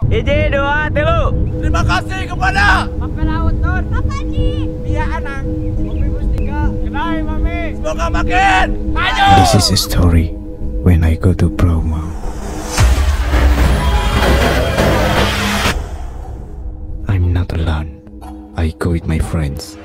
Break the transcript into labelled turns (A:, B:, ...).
A: Hiji, dua, tilu.
B: Terima kasih kepada
C: Papa Laut Tur.
D: Papa Ji.
C: Pia Anang. Kopi Mustika. Kedai Mami.
B: semoga makin maju.
E: This is a story when I go to promo. I'm not alone. I go with my friends.